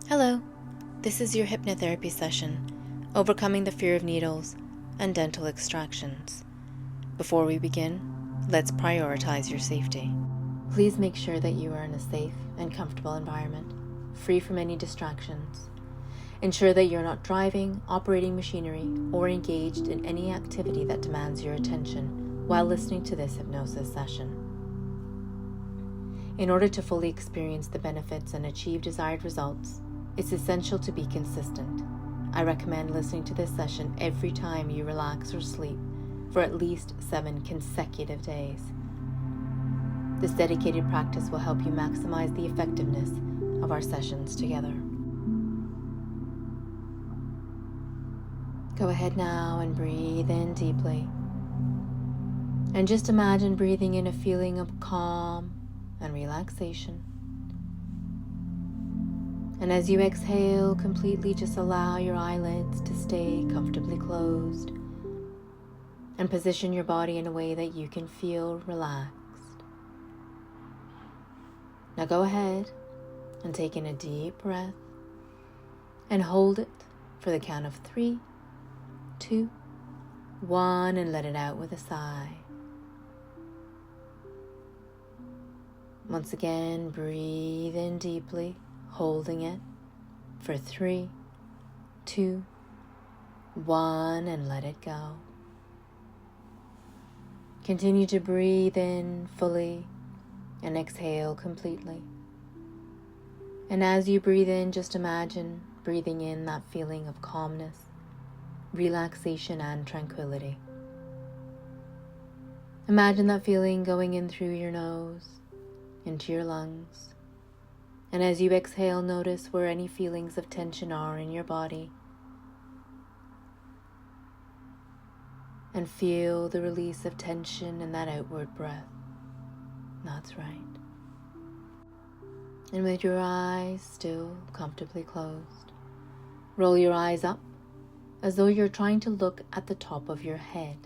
Hello, this is your hypnotherapy session, Overcoming the Fear of Needles and Dental Extractions. Before we begin, let's prioritize your safety. Please make sure that you are in a safe and comfortable environment, free from any distractions. Ensure that you're not driving, operating machinery, or engaged in any activity that demands your attention while listening to this hypnosis session. In order to fully experience the benefits and achieve desired results, it's essential to be consistent. I recommend listening to this session every time you relax or sleep for at least 7 consecutive days. This dedicated practice will help you maximize the effectiveness of our sessions together. Go ahead now and breathe in deeply. And just imagine breathing in a feeling of calm and relaxation. And as you exhale completely, just allow your eyelids to stay comfortably closed and position your body in a way that you can feel relaxed. Now go ahead and take in a deep breath and hold it for the count of 3, 2, 1, and let it out with a sigh. Once again, breathe in deeply, holding it for 3, 2, 1, and let it go. Continue to breathe in fully and exhale completely. And as you breathe in, just imagine breathing in that feeling of calmness, relaxation, and tranquility. Imagine that feeling going in through your nose, into your lungs. And as you exhale, notice where any feelings of tension are in your body. And feel the release of tension in that outward breath. That's right. And with your eyes still comfortably closed, roll your eyes up as though you're trying to look at the top of your head.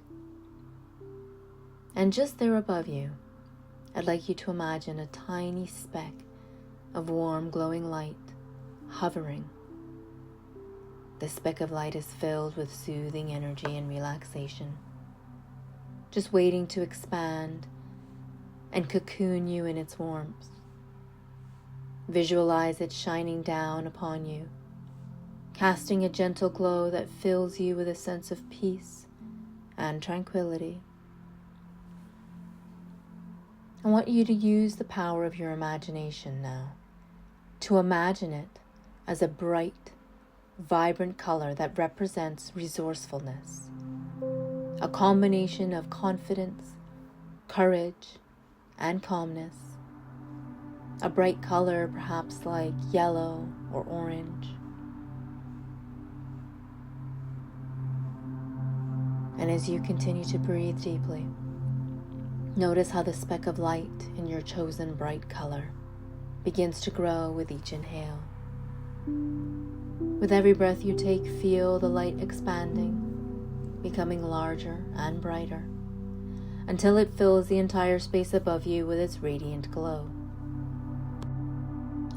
And just there above you, I'd like you to imagine a tiny speck of warm glowing light hovering. This speck of light is filled with soothing energy and relaxation, just waiting to expand and cocoon you in its warmth. Visualize it shining down upon you, casting a gentle glow that fills you with a sense of peace and tranquility. I want you to use the power of your imagination now to imagine it as a bright, vibrant color that represents resourcefulness, a combination of confidence, courage, and calmness. A bright color perhaps like yellow or orange. And as you continue to breathe deeply, notice how the speck of light in your chosen bright color begins to grow with each inhale. With every breath you take, feel the light expanding, becoming larger and brighter, until it fills the entire space above you with its radiant glow.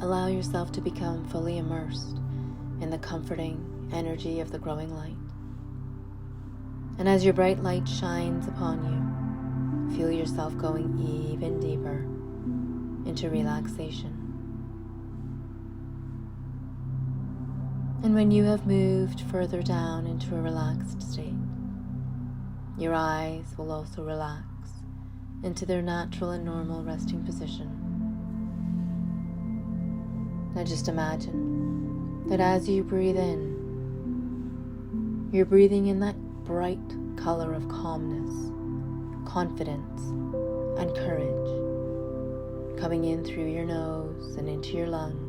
Allow yourself to become fully immersed in the comforting energy of the growing light. And as your bright light shines upon you, feel yourself going even deeper into relaxation. And when you have moved further down into a relaxed state, your eyes will also relax into their natural and normal resting position. Now just imagine that as you breathe in, you're breathing in that bright color of calmness, confidence, and courage, coming in through your nose and into your lungs.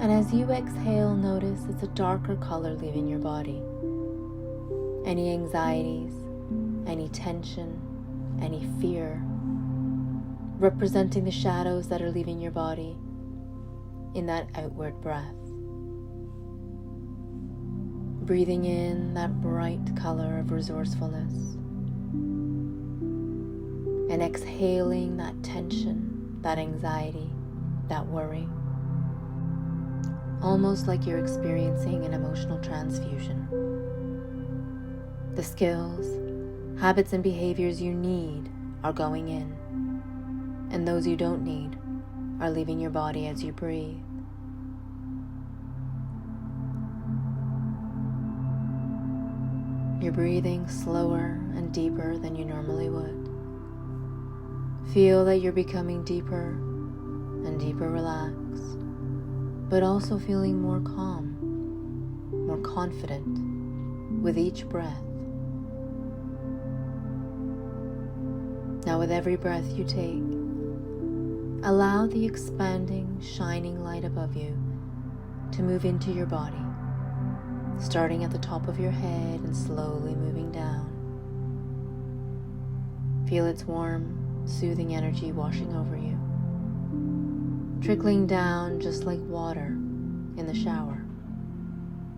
And as you exhale, notice it's a darker color leaving your body. Any anxieties, any tension, any fear, representing the shadows that are leaving your body in that outward breath. Breathing in that bright color of resourcefulness and exhaling that tension, that anxiety, that worry. almost like you're experiencing an emotional transfusion. The skills, habits, and behaviors you need are going in, and those you don't need are leaving your body as you breathe. You're breathing slower and deeper than you normally would. Feel that you're becoming deeper and deeper relaxed, but also feeling more calm, more confident with each breath. Now, with every breath you take, allow the expanding, shining light above you to move into your body, starting at the top of your head and slowly moving down. Feel its warm, soothing energy washing over you, trickling down just like water in the shower,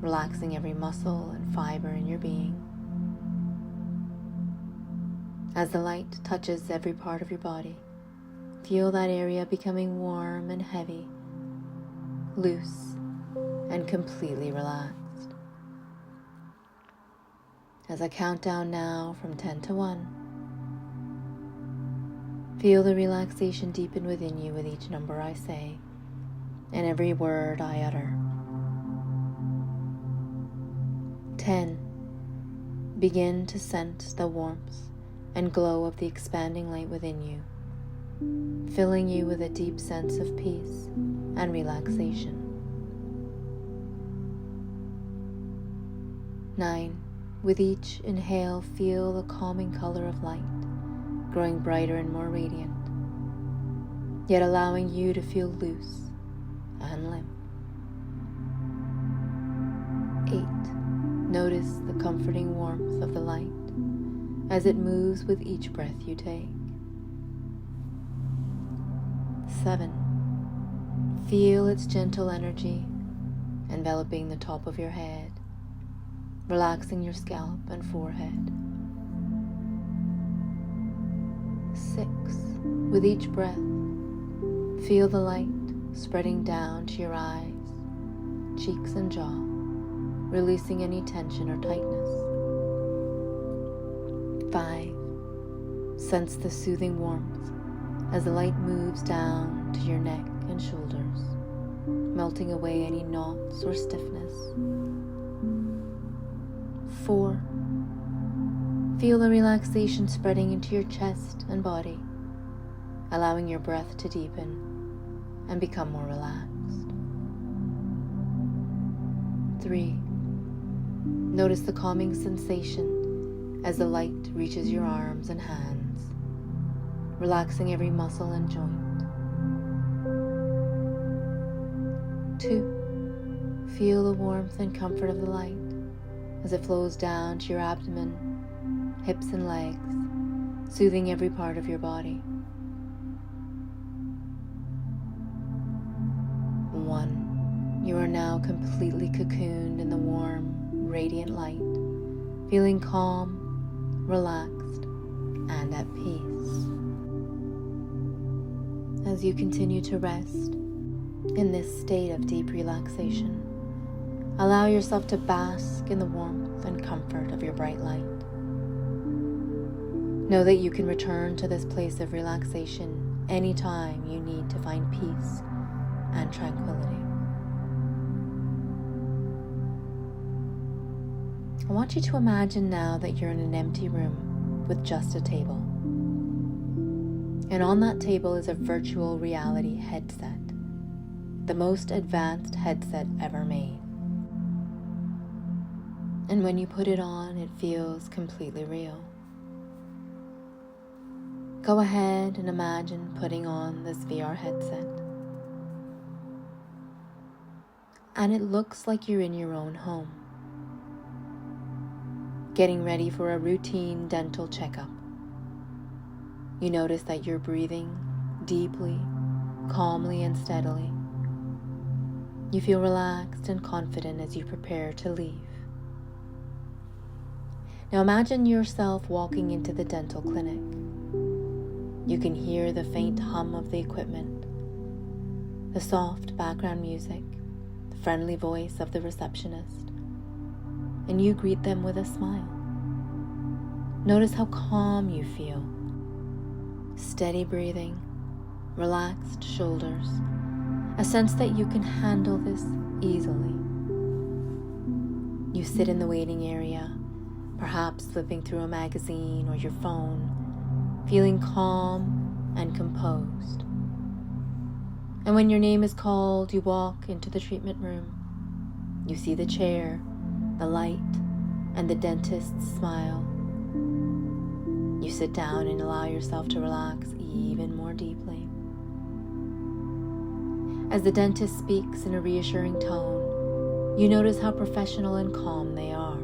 relaxing every muscle and fiber in your being. As the light touches every part of your body, feel that area becoming warm and heavy, loose and completely relaxed. As I count down now from 10 to 1, feel the relaxation deepen within you with each number I say and every word I utter. 10. Begin to sense the warmth and glow of the expanding light within you, filling you with a deep sense of peace and relaxation. 9. With each inhale, feel the calming color of light, growing brighter and more radiant, yet allowing you to feel loose and limp. 8. Notice the comforting warmth of the light as it moves with each breath you take. 7. Feel its gentle energy enveloping the top of your head, relaxing your scalp and forehead. 6. With each breath, feel the light spreading down to your eyes, cheeks, and jaw, releasing any tension or tightness. 5. Sense the soothing warmth as the light moves down to your neck and shoulders, melting away any knots or stiffness. 4. Feel the relaxation spreading into your chest and body, allowing your breath to deepen and become more relaxed. 3. Notice the calming sensation as the light reaches your arms and hands, relaxing every muscle and joint. 2. Feel the warmth and comfort of the light as it flows down to your abdomen, hips and legs, soothing every part of your body. 1. You are now completely cocooned in the warm, radiant light, feeling calm, relaxed, and at peace. As you continue to rest in this state of deep relaxation, allow yourself to bask in the warmth and comfort of your bright light. Know that you can return to this place of relaxation anytime you need to find peace and tranquility. I want you to imagine now that you're in an empty room with just a table. And on that table is a virtual reality headset, the most advanced headset ever made. And when you put it on, it feels completely real. Go ahead and imagine putting on this VR headset. And it looks like you're in your own home, getting ready for a routine dental checkup. You notice that you're breathing deeply, calmly, and steadily. You feel relaxed and confident as you prepare to leave. Now imagine yourself walking into the dental clinic. You can hear the faint hum of the equipment, the soft background music, the friendly voice of the receptionist, and you greet them with a smile. Notice how calm you feel. Steady breathing, relaxed shoulders, a sense that you can handle this easily. You sit in the waiting area, perhaps flipping through a magazine or your phone, feeling calm and composed. And when your name is called, you walk into the treatment room. You see the chair, the light, and the dentist's smile. You sit down and allow yourself to relax even more deeply. As the dentist speaks in a reassuring tone, you notice how professional and calm they are.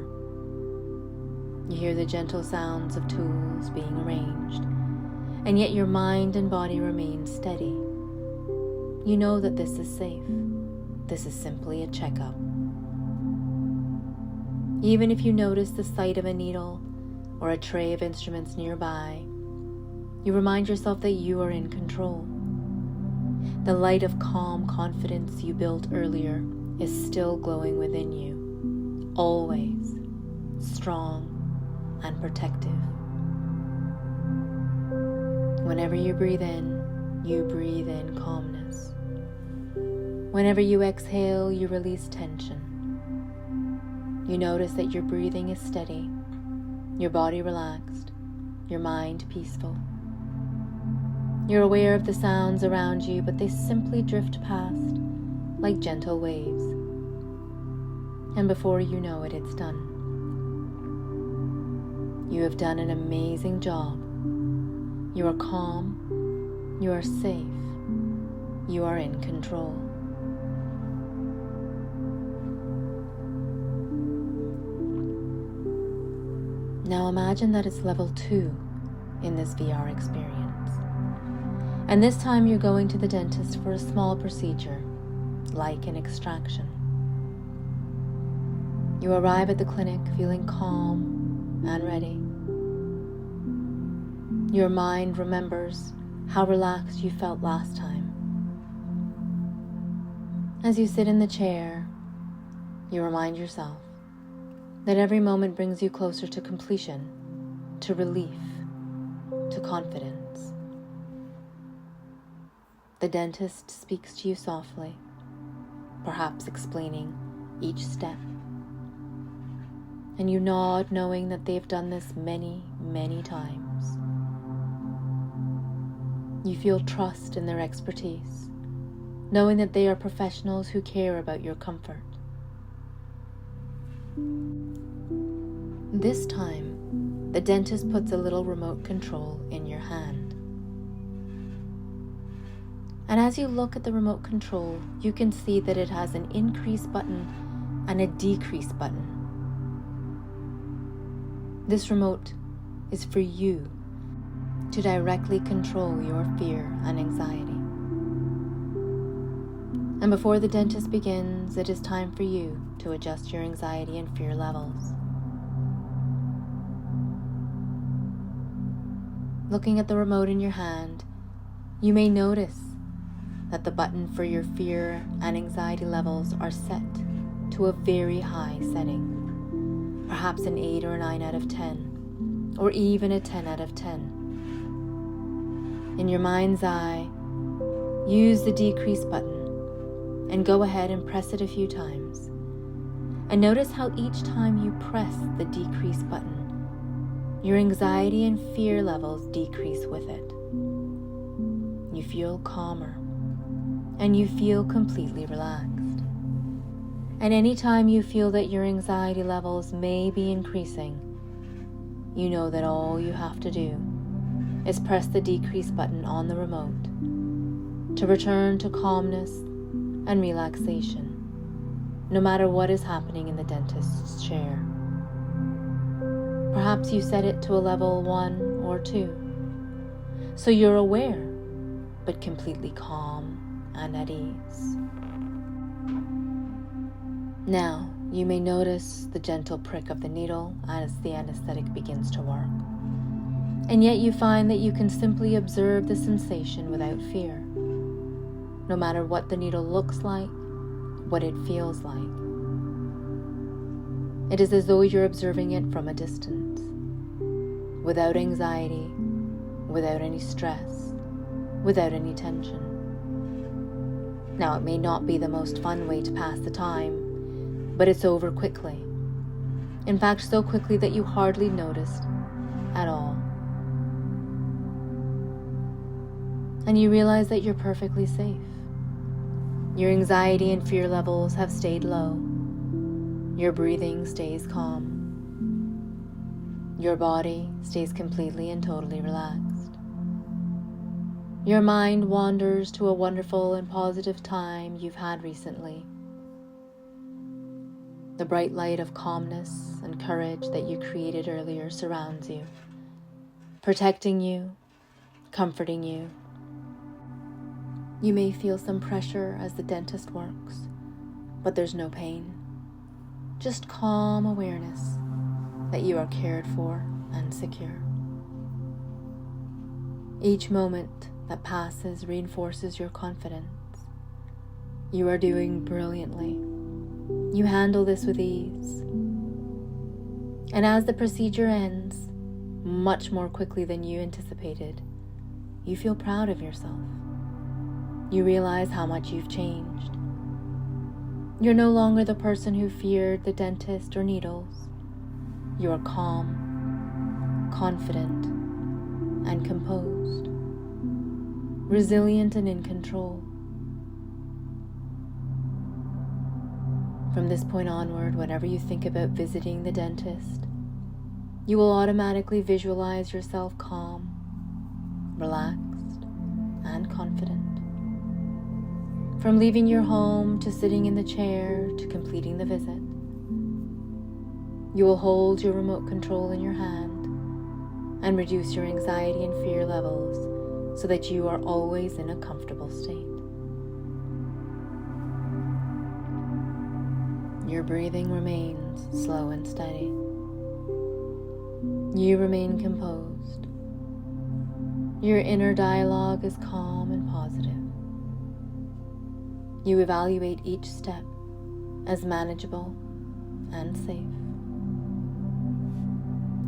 You hear the gentle sounds of tools being arranged, and yet your mind and body remain steady. You know that this is safe. This is simply a checkup. Even if you notice the sight of a needle or a tray of instruments nearby, you remind yourself that you are in control. The light of calm confidence you built earlier is still glowing within you, always strong and protective. Whenever you breathe in calmness. Whenever you exhale, you release tension. You notice that your breathing is steady, your body relaxed, your mind peaceful. You're aware of the sounds around you, but they simply drift past like gentle waves. And before you know it, it's done. You have done an amazing job. You are calm, you are safe, you are in control. Now imagine that it's level 2 in this VR experience. And this time you're going to the dentist for a small procedure, like an extraction. You arrive at the clinic feeling calm and ready. Your mind remembers how relaxed you felt last time. As you sit in the chair, you remind yourself that every moment brings you closer to completion, to relief, to confidence. The dentist speaks to you softly, perhaps explaining each step. And you nod, knowing that they've done this many, many times. You feel trust in their expertise, knowing that they are professionals who care about your comfort. This time, the dentist puts a little remote control in your hand. And as you look at the remote control, you can see that it has an increase button and a decrease button. This remote is for you to directly control your fear and anxiety. And before the dentist begins, it is time for you to adjust your anxiety and fear levels. Looking at the remote in your hand, you may notice that the button for your fear and anxiety levels are set to a very high setting, perhaps an 8 or a 9 out of 10, or even a 10 out of 10. In your mind's eye, use the decrease button and go ahead and press it a few times. And notice how each time you press the decrease button, your anxiety and fear levels decrease with it. You feel calmer and you feel completely relaxed. And anytime you feel that your anxiety levels may be increasing, you know that all you have to do is press the decrease button on the remote to return to calmness and relaxation, no matter what is happening in the dentist's chair. Perhaps you set it to a level 1 or 2, so you're aware, but completely calm and at ease. Now, you may notice the gentle prick of the needle as the anesthetic begins to work. And yet you find that you can simply observe the sensation without fear. No matter what the needle looks like, what it feels like. It is as though you're observing it from a distance, without anxiety, without any stress, without any tension. Now, it may not be the most fun way to pass the time, but it's over quickly. In fact, so quickly that you hardly noticed at all. And you realize that you're perfectly safe. Your anxiety and fear levels have stayed low. Your breathing stays calm. Your body stays completely and totally relaxed. Your mind wanders to a wonderful and positive time you've had recently. The bright light of calmness and courage that you created earlier surrounds you, protecting you, comforting you. You may feel some pressure as the dentist works, but there's no pain. Just calm awareness that you are cared for and secure. Each moment that passes reinforces your confidence. You are doing brilliantly. You handle this with ease. And as the procedure ends, much more quickly than you anticipated, you feel proud of yourself. You realize how much you've changed. You're no longer the person who feared the dentist or needles. You are calm, confident, and composed, resilient and in control. From this point onward, whenever you think about visiting the dentist, you will automatically visualize yourself calm, relaxed, and confident. From leaving your home to sitting in the chair to completing the visit, you will hold your remote control in your hand and reduce your anxiety and fear levels so that you are always in a comfortable state. Your breathing remains slow and steady. You remain composed. Your inner dialogue is calm and positive. You evaluate each step as manageable and safe.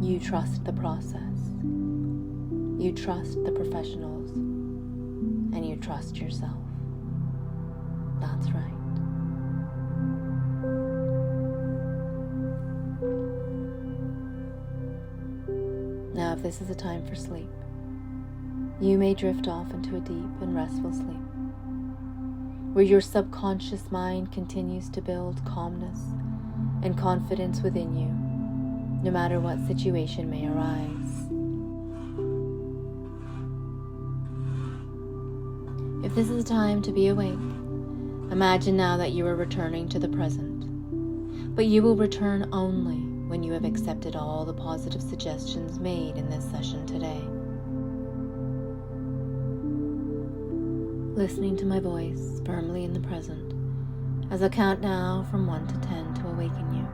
You trust the process. You trust the professionals. And you trust yourself. That's right. Now, if this is a time for sleep, you may drift off into a deep and restful sleep, where your subconscious mind continues to build calmness and confidence within you, no matter what situation may arise. If this is a time to be awake, imagine now that you are returning to the present, but you will return only when you have accepted all the positive suggestions made in this session today. Listening to my voice firmly in the present, as I count now from 1 to 10 to awaken you.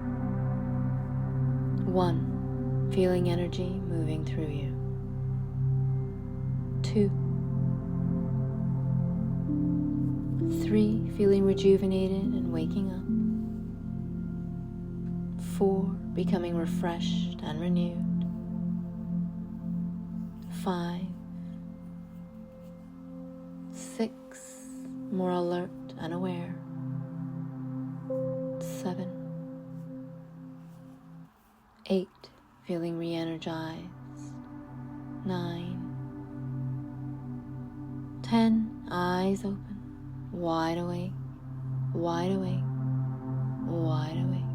1, feeling energy moving through you. 2, 3, feeling rejuvenated and waking up. 4, becoming refreshed and renewed. 5, 6, more alert and aware. 7, 8, feeling re-energized. 9, 10, eyes open, wide awake, wide awake, wide awake.